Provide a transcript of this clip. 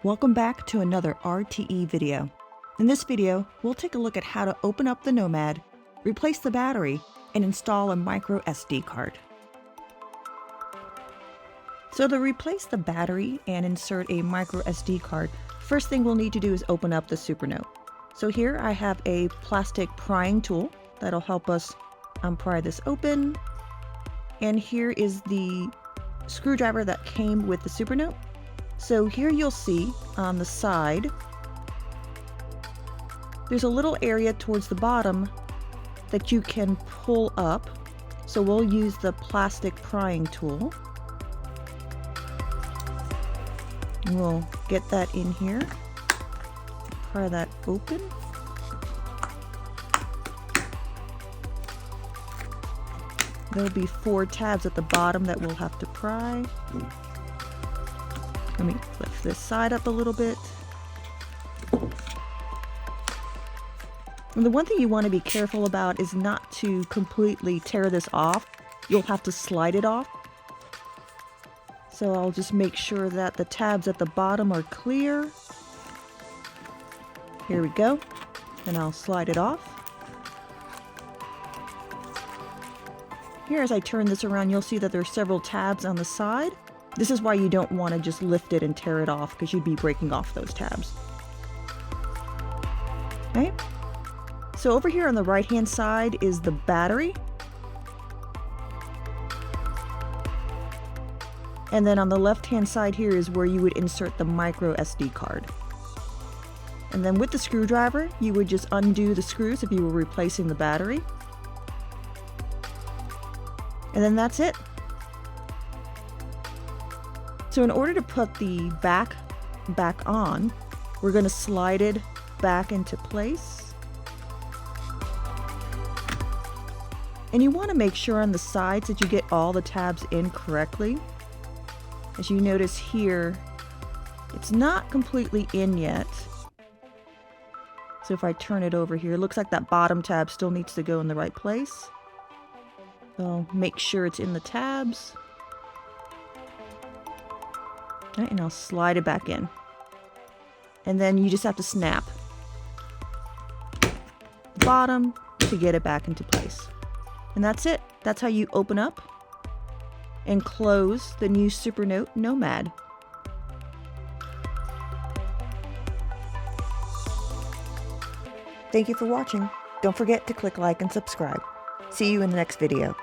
Welcome back to another RTE video. In this video, we'll take a look at how to open up the Nomad, replace the battery, and install a micro SD card. So to replace the battery and insert a micro SD card, first thing we'll need to do is open up the Supernote. So here I have a plastic prying tool that'll help us pry this open. And here is the screwdriver that came with the Supernote. So here you'll see on the side, there's a little area towards the bottom that you can pull up. So we'll use the plastic prying tool. And we'll get that in here, pry that open. There'll be 4 tabs at the bottom that we'll have to pry. Let me lift this side up a little bit. And the one thing you want to be careful about is not to completely tear this off. You'll have to slide it off. So I'll just make sure that the tabs at the bottom are clear. Here we go. And I'll slide it off. Here, as I turn this around, you'll see that there are several tabs on the side. This is why you don't want to just lift it and tear it off, because you'd be breaking off those tabs. Okay. So over here on the right-hand side is the battery. And then on the left-hand side here is where you would insert the micro SD card. And then with the screwdriver, you would just undo the screws if you were replacing the battery. And then that's it. So in order to put the back on, we're going to slide it back into place. And you want to make sure on the sides that you get all the tabs in correctly. As you notice here, it's not completely in yet. So if I turn it over here, it looks like that bottom tab still needs to go in the right place. So make sure it's in the tabs. All right, and I'll slide it back in. And then you just have to snap the bottom to get it back into place. And that's it. That's how you open up and close the new Supernote Nomad. Thank you for watching. Don't forget to click like and subscribe. See you in the next video.